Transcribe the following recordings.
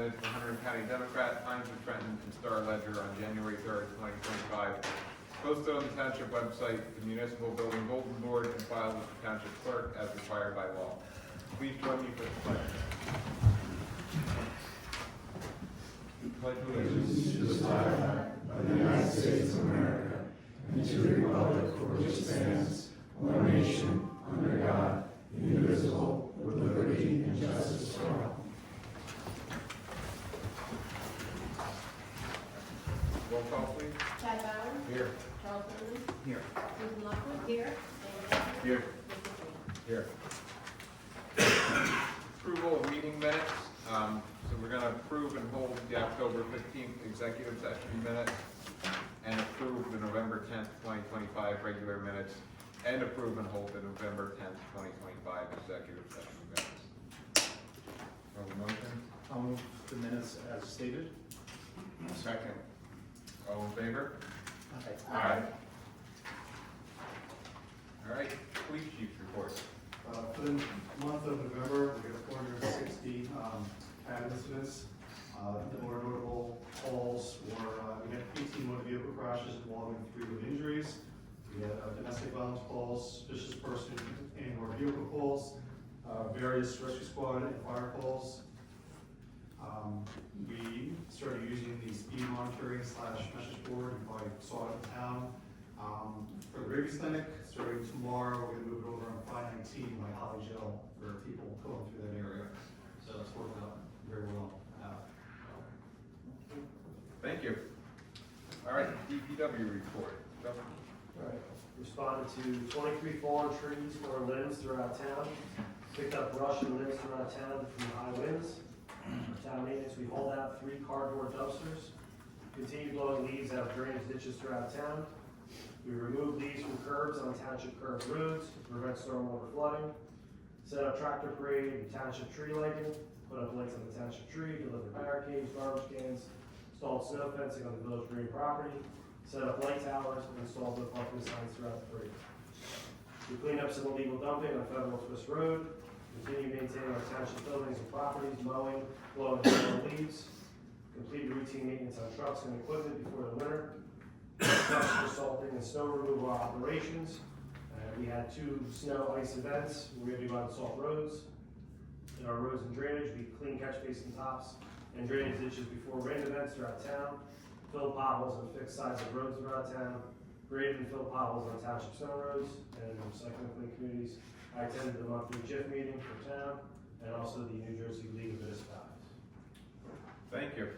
minutes for Hunter County Democrat, Times of Trenton, and Star Ledger on January 3rd, 2025. Posted on the Township website, the Municipal Building Bulletin Board, and filed with the Township Clerk as required by law. Please join me for the pledge. Pledge allegiance to the flag of the United States of America and to the republic for which it stands, one nation, under God, indivisible, with liberty and justice for all. Roll call, please. Chad Bauer. Here. Charles Burley. Here. Susan Lockwood. Here. Here. Here. Approval of meeting minutes. So we're going to approve and hold the October 15th executive session minutes and approve the November 10th, 2025 regular minutes and approve and hold the November 10th, 2025 executive session minutes. Have a motion? I'll move the minutes as stated. Second. All in favor? Aye. All right, police chief's report. For the month of November, we got 460 CAD incidents. The more notable calls were, we had 18 motor vehicle crashes involving 3 with injuries. We had domestic violence calls, suspicious person and or vehicle calls, various rescue squad and fire calls. We started using the speed monitoring / message board, you probably saw it in town. For the rabies clinic, starting tomorrow, we're gonna move it over on 519 by Holly Gel for people going through that area. So it's working out very well. Thank you. All right, DPW report. Justin. Right. Responded to 23 fallen trees or limbs throughout town. Picked up brush and limbs throughout town from high winds. For town maintenance, we hauled out 3 cardboard dumpsters. Continued blowing leaves out of drainage ditches throughout town. We removed leaves from curbs on township curb roads to prevent stormwater flooding. Set up tractor parade and township tree lighting. Put up lights on the township tree, delivered barricades, garbage cans. Installed snow fencing on the village green property. Set up light towers and installed the parking signs throughout the parade. We cleaned up some illegal dumping on Federal Twist Road. Continue maintaining our township buildings and properties, mowing, blowing leaves. Completed routine maintenance on trucks and equipment before the winter. Trucks for salting and snow removal operations. We had 2 snow ice events. We're going to do on salt roads. In our roads and drainage, we clean catch basin tops and drainage ditches before rain events throughout town. Filled potholes and fixed sides of roads throughout town. Graded and filled potholes on township snow roads and recycling clean communities. I attended the monthly JIF meeting for town and also the New Jersey League of Municipalities. Thank you.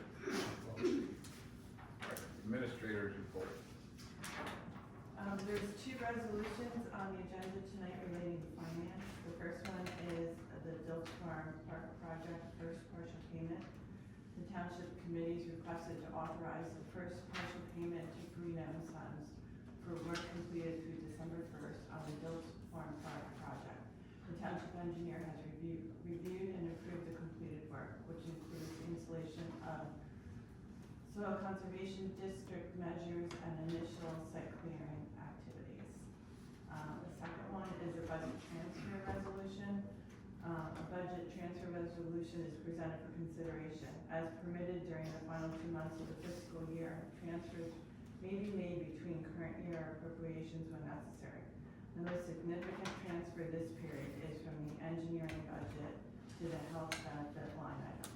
Administrator's report. There's 2 resolutions on the agenda tonight relating to finance. The first one is the Dilch Farm Park project first partial payment. The township committees requested to authorize the first partial payment to Green and Sons for work completed through December 1st on the Dilch Farm Park project. The township engineer has reviewed and approved the completed work, which includes installation of soil conservation district measures and initial site clearing activities. The second one is a budget transfer resolution. A budget transfer resolution is presented for consideration. As permitted during the final 2 months of the fiscal year, transfers may be made between current year appropriations when necessary. The most significant transfer this period is from the engineering budget to the health benefit line item.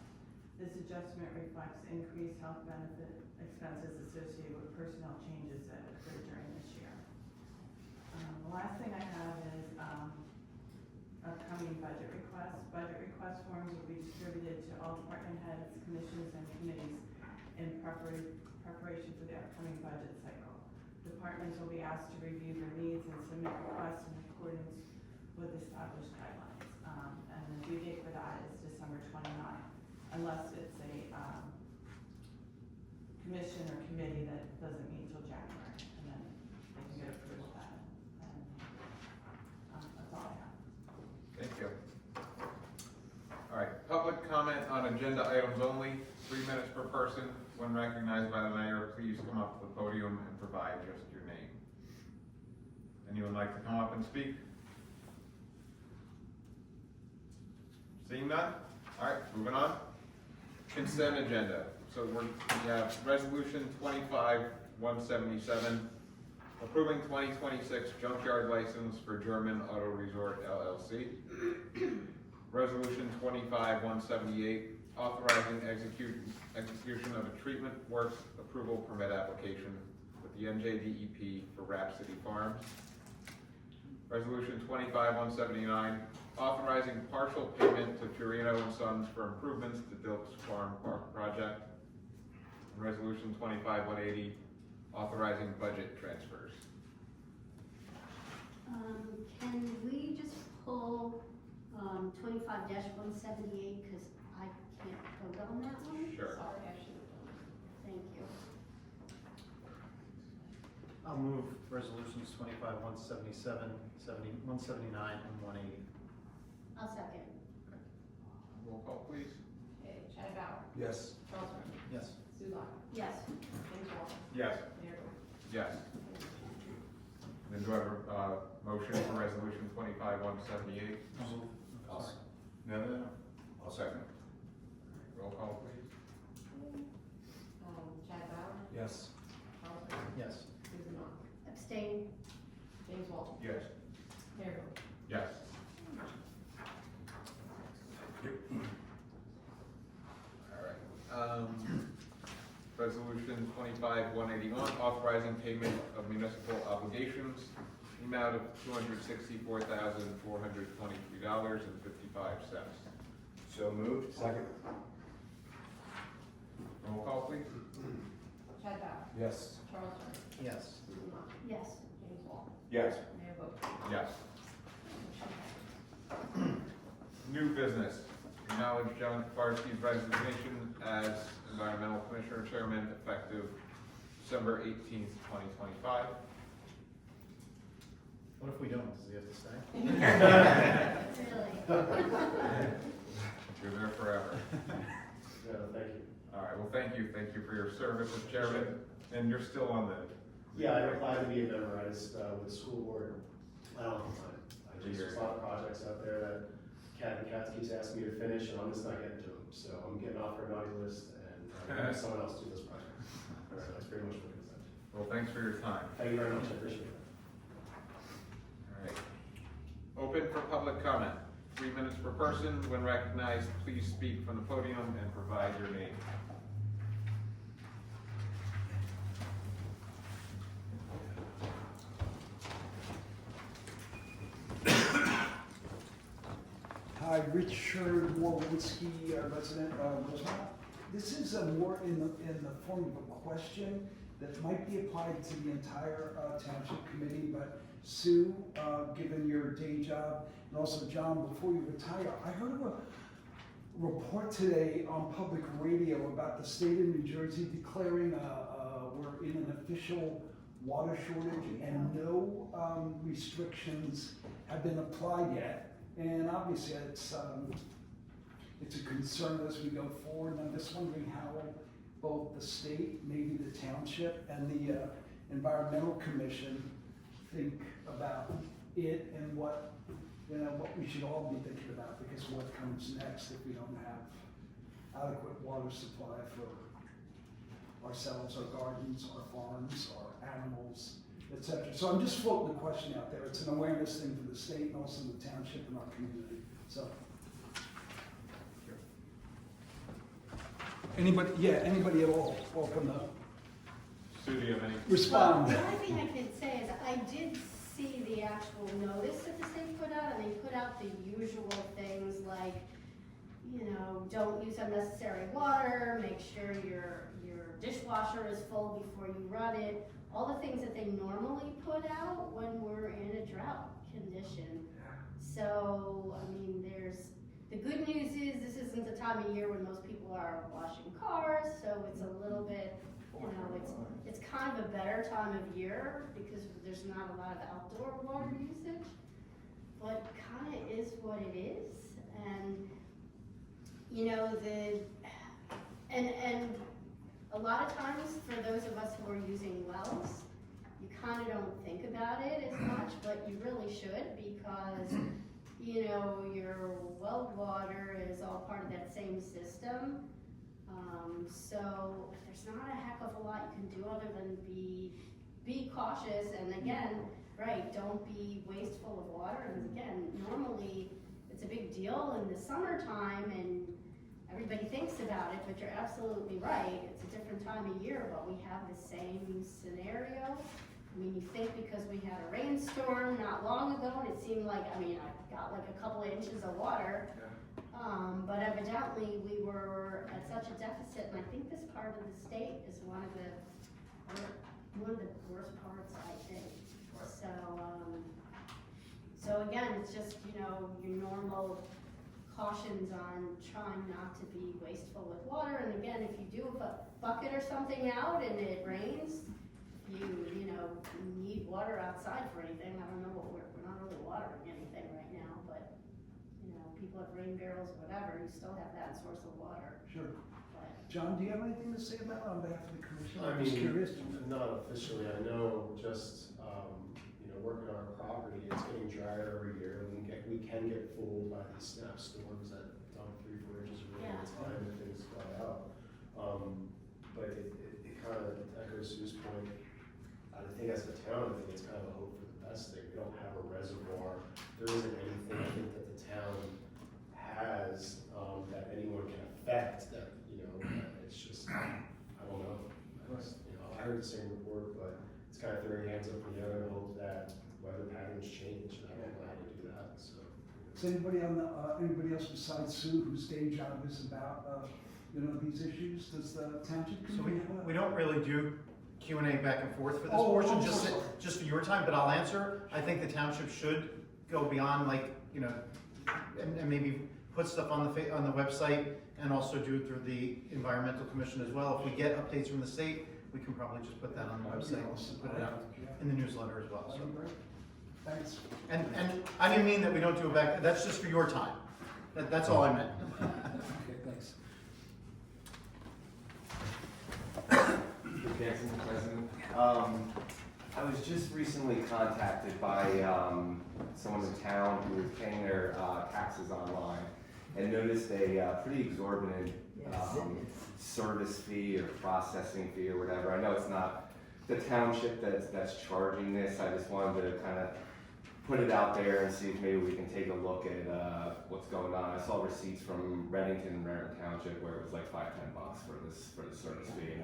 This adjustment reflects increased health benefit expenses associated with personnel changes that occurred during this year. The last thing I have is upcoming budget requests. Budget request forms will be distributed to all department heads, commissions, and committees in preparation for the upcoming budget cycle. Departments will be asked to review their needs and submit requests in accordance with established guidelines. And the due date for that is December 29th. Unless it's a commission or committee that doesn't meet till January, and then they can get approval then. And that's all I have. Thank you. All right, public comment on agenda items only, 3 minutes per person. When recognized by the mayor, please come up to the podium and provide just your name. Anyone like to come up and speak? Seeing none? All right, moving on. Consent agenda. So we have resolution 25-177, approving 2026 junkyard license for German Auto Resort LLC. Resolution 25-178, authorizing execution of a treatment works approval permit application with the NJDEP for Rhapsody Farms. Resolution 25-179, authorizing partial payment to Fiorino and Sons for improvements to Dilks Farm Park project. And resolution 25-180, authorizing budget transfers. Can we just pull 25-178, because I can't vote on that one? Sure. Sorry, I should have done Thank you. I'll move resolutions 25-177, 179, and 180. I'll second. Roll call, please. that. Okay, Chad Bauer. Yes. Charles Owens. Yes. Sue Lockley. Yes. James Walter. Yes. Mayor Gurke. Yes. Then do I have a motion for resolution 25-178? I'll move. Sorry. No. I'll second. Roll call, please. Chad Bauer. Yes. Charles Owens. Yes. Susan Lockley. Abstain. James Walter. Yes. Mayor Gurke. Yes. All right. Resolution 25-181, authorizing payment of municipal obligations, the amount of $264,423.55. So moved. Second. Roll call, please. Chad Bauer. Yes. Charles Owens. Yes. Susan Lockley. Yes. James Walter. Yes. Mayor Gurke. Yes. Motion passes. New business. Acknowledge John Kafarski's resignation as Environmental Commissioner Chairman effective December 18th, 2025. What if we don't? Does he have to stay? Really? You're there forever. Yeah, thank you. All right, well, thank you for your service as chairman, and you're still on the. Yeah, I applied to be a member, I just, with the school board, I don't have time. There's a lot of projects out there that Kat keeps asking me to finish, and I'm just not getting to them. So I'm getting off her naughty list, and I'm gonna have someone else do this project. So that's pretty much what it is. Well, thanks for your time. Thank you very much, I appreciate it. All right. Open for public comment. 3 minutes per person. When recognized, please speak from the podium and provide your name. Hi, Richard Morwinski, resident of Rosemont. This is more in the form of a question that might be applied to the entire township committee, but Sue, given your day job, and also John, before you retire, I heard of a report today on public radio about the state of New Jersey declaring we're in an official water shortage and no restrictions have been applied yet. And obviously it's a concern as we go forward, and I'm just wondering how both the state, maybe the township, and the environmental commission think about it and what we should all be thinking about, because what comes next if we don't have adequate water supply for ourselves, our gardens, our farms, our animals, etc. So I'm just floating the question out there. It's an awareness thing for the state and also the township and our community. So. Anybody at all, welcome to Sue, do you have any? respond. Well, the only thing I can say is I did see the actual notice that the state put out, and they put out the usual things like, don't use unnecessary water, make sure your dishwasher is full before you run it, all the things that they normally put out when we're in a drought condition. So, I mean, the good news is this isn't the time of year when most people are washing cars, so it's a little bit, it's kind of a better time of year because there's not a lot of outdoor water usage, but kind of is what it is. And, and a lot of times for those of us who are using wells, you kind of don't think about it as much, but you really should, because your well water is all part of that same system. So there's not a heck of a lot you can do other than be cautious, and again, right, don't be wasteful of water, and again, normally, it's a big deal in the summertime, and everybody thinks about it, but you're absolutely right, it's a different time of year, but we have the same scenario. I mean, you think because we had a rainstorm not long ago, and it seemed like, I mean, I got like a couple of inches of water, but evidently we were at such a deficit, and I think this part of the state is one of the worst parts, I think. So again, it's just, your normal cautions on trying not to be wasteful with water, and again, if you do a bucket or something out and it rains, you need water outside for anything. I don't know what we're not really watering anything right now, but people have rain barrels or whatever, you still have that source of water. Sure. But John, do you have anything to say about it on behalf of the commission? I I'm just curious. not officially, I know just, working on our property, it's getting drier every year. We can get fooled by these snap storms that dump 3-4 inches of rain at a time and things fly out. But it kind of echoes Sue's point. I think as a town, I think it's kind of a hope for the best thing. We don't have a reservoir. There isn't anything I think that the town has that anyone can affect that, it's just, I don't know. I heard the same report, but it's kind of throwing hands up in the air and hope that weather patterns change. I don't know how to do that, so. Is anybody else besides Sue whose day job is about, these issues? Does the township So committee have a? we don't really do Q&A back and forth for this Oh, portion, I'm just so sorry. just for your time, but I'll answer. I think the township should go beyond, and maybe put stuff on the website, and also do it through the environmental commission as well. If we get updates from the state, we can probably just put that on the website, and put it out in the newsletter as well. So. That'd be great. Thanks. And I didn't mean that we don't do it back. That's just for your time. That's all I meant. Okay, thanks. Jackson, President. I was just recently contacted by someone in town who was paying their taxes online and noticed a pretty exorbitant service fee or processing fee or whatever. I know it's not the township that's charging this. I just wanted to kind of put it out there and see if maybe we can take a look at what's going on. I saw receipts from Reddington and Raritan Township where it was like $5-10 for the service fee. And,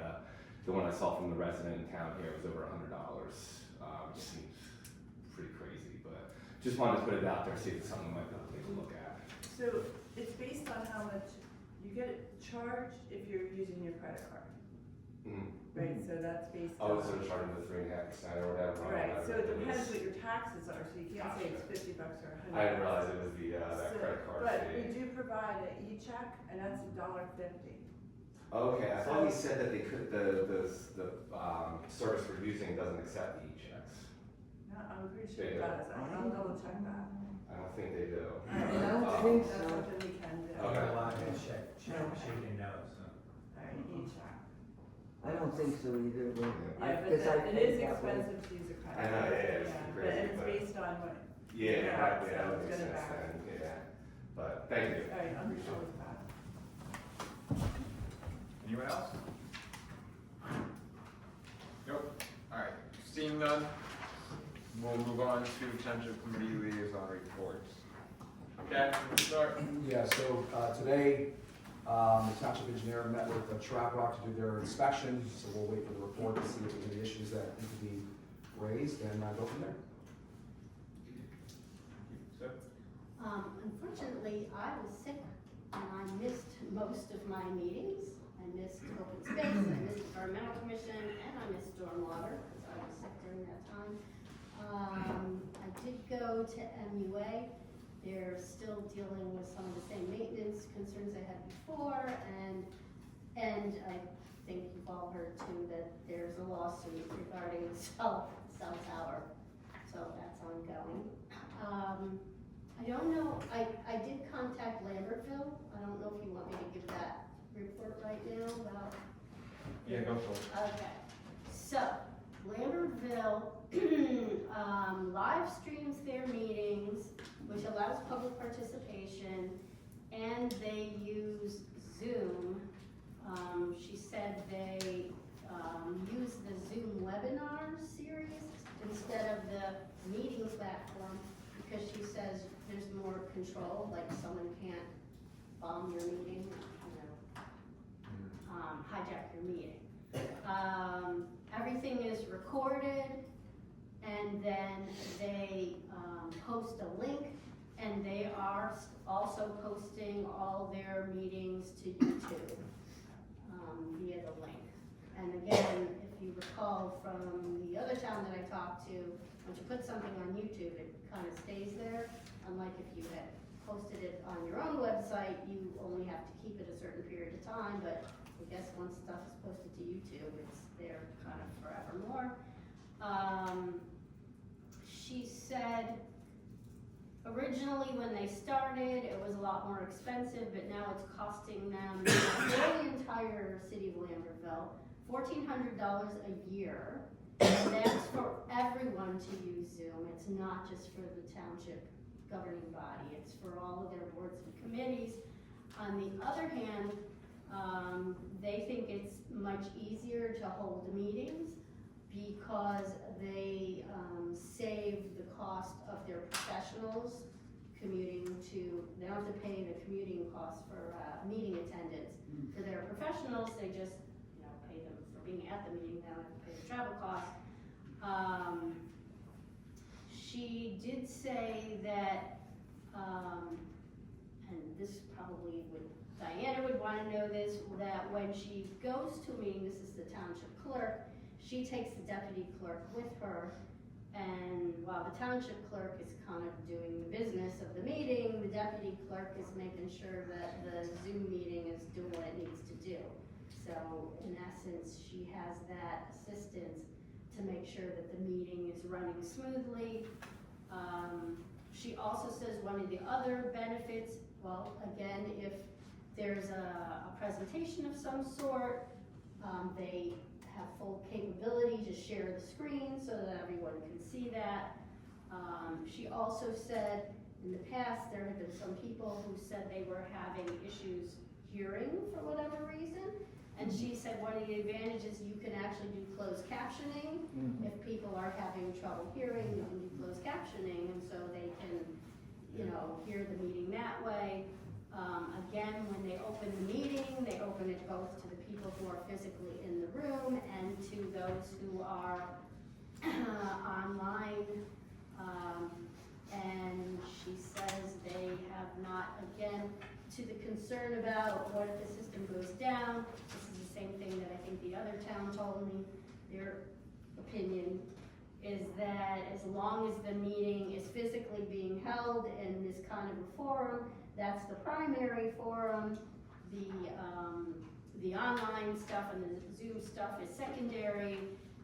the one I saw from the resident in town here was over $100. It seems pretty crazy, but just wanted to put it out there, see if it's something we might be able to take a look at. So it's based on how much you get charged if you're using your credit card, right? So that's based on. Oh, so they're charging the 3.5% or whatever. Right, so it depends was. what your taxes are, so you can't say it's $50 or $100. I didn't realize it was the that credit card But fee. we do provide an e-check, and that's $1.50. Okay, I thought he said that they could, the service we're using doesn't accept e-checks. No, I'm pretty sure it does, I'll double check that. I don't think they do. I don't think That's so. something we can do. Okay. Alright, e-check. I don't think so either, but Yeah, because I but it paid is that way. expensive to use a credit I know, card. yeah, it's But crazy, it's but- based on what, Yeah, Yeah, that so would it's make gonna sense back. then, yeah. But, thank you. alright, I'm pretty sure it's that. Anyone else? Nope. All right, seeing none, we'll move on to Township Committee Liaison Reports. Okay, we'll start. Yeah, so today, the township engineer met with Trap Rock to do their inspection, so we'll wait for the report to see if there's any issues that need to be raised, and go from there. So, Unfortunately, I was sick and I missed most of my meetings. I missed open space, I missed environmental commission, and I missed stormwater because I was sick during that time. I did go to MUA. They're still dealing with some of the same maintenance concerns they had before, and I think you've all heard too that there's a lawsuit regarding the cell tower, so that's ongoing. I don't know, I did contact Lambertville. I don't know if you want me to give that report right now about. yeah, go for it. Okay, so Lambertville live streams their meetings, which allows public participation, and they use Zoom. She they use the Zoom webinar series instead of the meeting platform, because she says there's more control, like someone can't bomb your meeting, hijack your meeting. Everything is recorded, and then they post a link, and they are also posting all their meetings to YouTube via the link. And again, if you recall from the other town that I talked to, once you put something on YouTube, it kind of stays there. Unlike if you had posted it on your own website, you only have to keep it a certain period of time, but I guess once stuff is posted to YouTube, it's there kind of forevermore. She said originally when they started, it was a lot more expensive, but now it's costing them, for the entire city of Lambertville, $1,400 a year. And that's for everyone to use Zoom. It's not just for the township governing body. It's for all of their boards and committees. On the other hand, they think it's much easier to hold meetings because they save the cost of their professionals commuting to, they don't have to pay the commuting costs for meeting attendance. For their professionals, they just pay them for being at the meeting, they don't have to pay the travel costs. She did say that, and this probably would, Diana would want to know this, that when she goes to a meeting, this is the township clerk, she takes the deputy clerk with her, and while the township clerk is kind of doing the business of the meeting, the deputy clerk is making sure that the Zoom meeting is doing what it needs to do. So in essence, she has that assistance to make sure that the meeting is running smoothly. She also says one of the other benefits, well, again, if there's a presentation of some sort, they have full capability to share the screen so that everyone can see that. She also said in the past there had been some people who said they were having issues hearing for whatever reason. And she said one of the advantages, you can actually do closed captioning. If people are having trouble hearing, you can do closed captioning, and so they can, hear the meeting that way. Again, when they open the meeting, they open it both to the people who are physically in the room and to those who are online. And she says they have not, again, to the concern about what if the system goes down. This is the same thing that I think the other town told me. Their opinion is that as long as the meeting is physically being held in this kind of a forum, that's the primary forum. The online stuff and the Zoom stuff is secondary.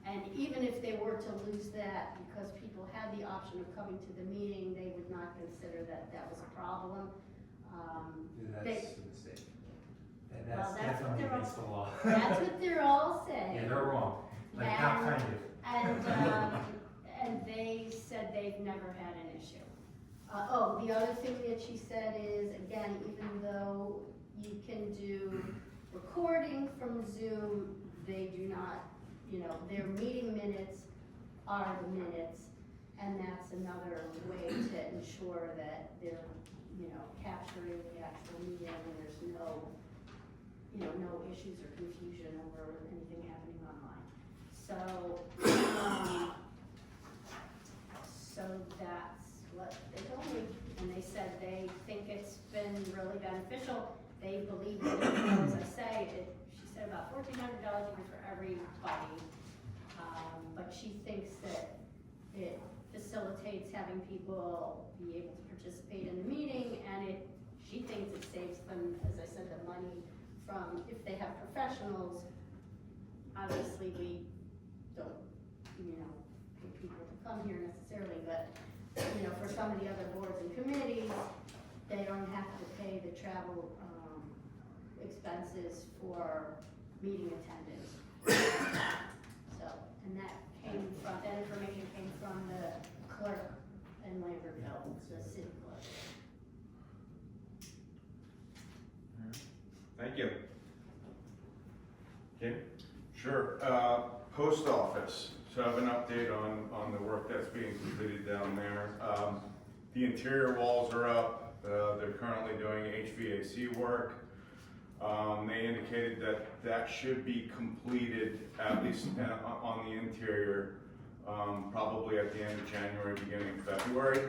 And even if they were to lose that because people had the option of coming to the meeting, they would not consider that that was a problem. That's a mistake. And that's Well, that's what definitely they're against the law. That's what they're all saying. Yeah, they're wrong. Like, not kind of. And they said they've never had an issue. The other thing that she said is, again, even though you can do recording from Zoom, they do not, their meeting minutes are the minutes, and that's another way to ensure that they're, capturing the actual meeting and there's no, no issues or confusion over anything happening online. So that's what they told me, and they said they think it's been really beneficial. They believe that, as I say, she said about $1,400 for everybody, but she thinks that it facilitates having people be able to participate in the meeting, and she thinks it saves them, as I said, the money from, if they have professionals, obviously we don't, pay people to come here necessarily, but, for some of the other boards and committees, they don't have to pay the travel, expenses for meeting attendance. So, and that information came from the clerk in Lambertville, the city clerk. Thank you. Jim? Sure. Post office. So I have an update on the work that's being completed down there. The interior walls are up. They're currently doing HVAC work. They indicated that that should be completed at least on the interior, probably at the end of January, beginning of February.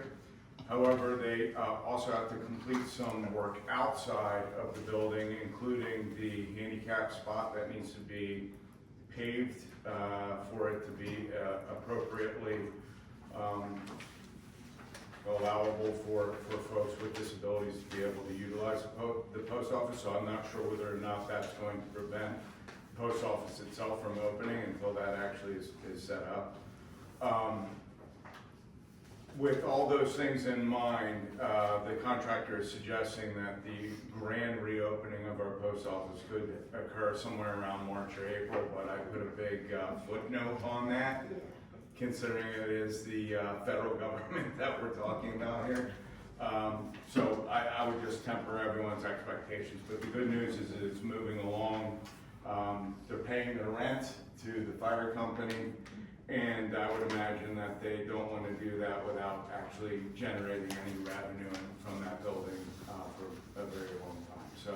However, they also have to complete some work outside of the building, including the handicap spot that needs to be paved for it to be appropriately allowable for folks with disabilities to be able to utilize the post office. So I'm not sure whether or not that's going to prevent the post office itself from opening until that actually is set up. With all those things in mind, the contractor is suggesting that the grand reopening of our post office could occur somewhere around March or April, but I put a big footnote on that, considering it is the federal government that we're talking about here. So I would just temper everyone's expectations, but the good news is that it's moving along. They're paying their rent to the fire company, and I would imagine that they don't want to do that without actually generating any revenue from that building for a very long time. So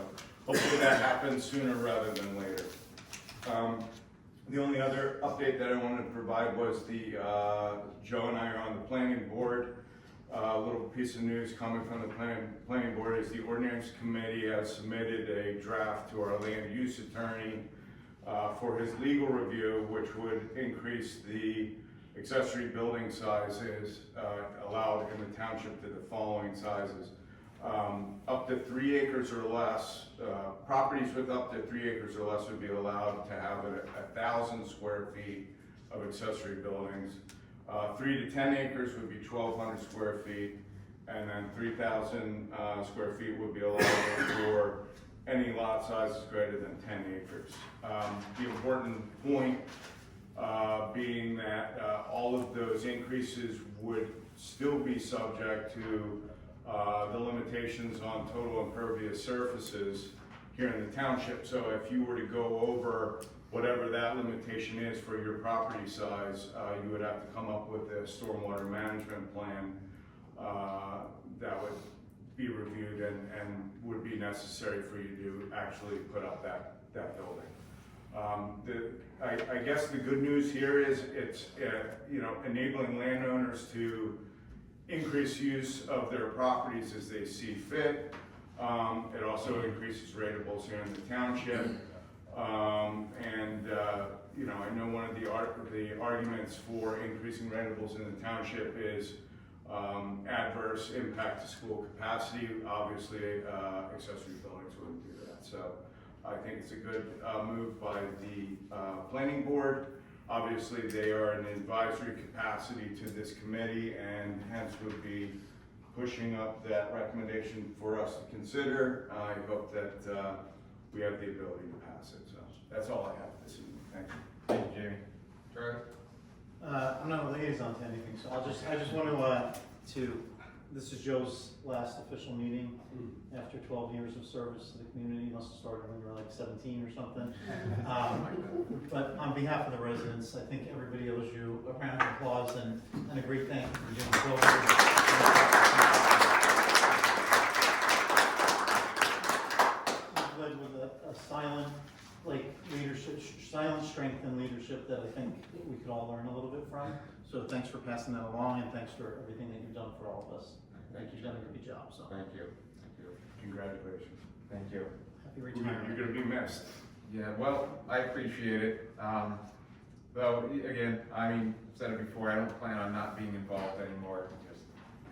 hopefully that happens sooner rather than later. The only other update that I wanted to provide was Joe and I are on the planning board. A little piece of news coming from the planning board is the ordinance committee has submitted a draft to our land use attorney for his legal review, which would increase the accessory building sizes allowed in the township to the following sizes. Up to 3 acres or less, properties with up to 3 acres or less would be allowed to have 1,000 square feet of accessory buildings. 3 to 10 acres would be 1,200 square feet, and then 3,000 square feet would be allowed for any lot sizes greater than 10 acres. The important point being that all of those increases would still be subject to the limitations on total impervious surfaces here in the township. So if you were to go over whatever that limitation is for your property size, you would have to come up with a stormwater management plan that would be reviewed and would be necessary for you to actually put up that building. I guess the good news here is it's enabling landowners to increase use of their properties as they see fit. It also increases ratables here in the township. I know one of the arguments for increasing ratables in the township is adverse impact to school capacity. Obviously, accessory buildings wouldn't do that. So I think it's a good move by the planning board. Obviously, they are an advisory capacity to this committee and hence would be pushing up that recommendation for us to consider. I hope that we have the ability to pass it. So that's all I have this evening. Thank you. Thank you, Jamie. Charlie? I'm not a liaison to anything, so I just want to, this is Joe's last official meeting after 12 years of service to the community. He must have started when you were like 17 or something. But on behalf of the residents, I think everybody owes you a round of applause and a great thank you for doing 12 years. You've led with a silent, leadership, silent strength and leadership that I think we could all learn a little bit from. So thanks for passing that along, and thanks for everything that you've done for all of us. You've done a great job. So Thank you. Thank you. Congratulations. Thank you. happy retirement. You're going to be missed. Yeah, well, I appreciate it. Though, again, I've said it before, I don't plan on not being involved anymore. Just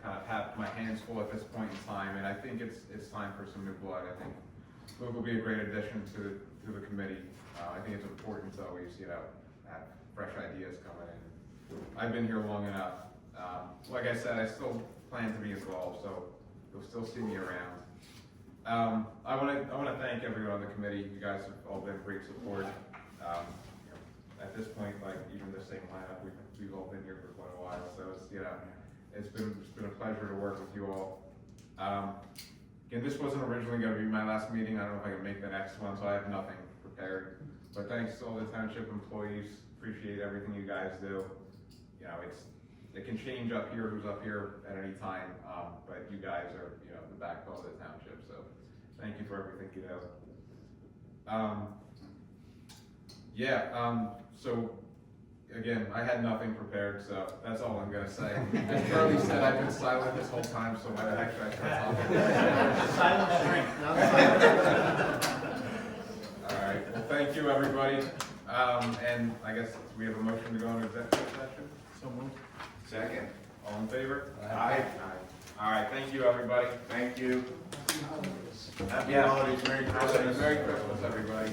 kind of have my hands full at this point in time, and I think it's time for some new blood. I think Luke will be a great addition to the committee. I think it's important to always, have fresh ideas coming in. I've been here long enough. Like I said, I still plan to be involved, so you'll still see me around. I want to thank everyone on the committee. You guys have all been great support. At this point, even the same lineup, we've all been here for quite a while. So it's been a pleasure to work with you all. Again, this wasn't originally going to be my last meeting. I don't know if I can make the next one, so I have nothing prepared. But thanks to all the township employees, appreciate everything you guys do. You know, it can change up here, who's up here at any time, but you guys are, you know, the backbone of the township, so thank you for everything you do. So again, I had nothing prepared, so that's all I'm gonna say. As Charlie said, I've been silent this whole time, so why the heck should I start talking? Silent strength, not silent. All right, well, thank you, everybody. And I guess we have a motion to go into executive session. So moved. Second. All in favor? Aye. All right, thank you, everybody. Thank you. Happy holidays. Happy holidays, Merry Christmas. Merry Christmas, everybody.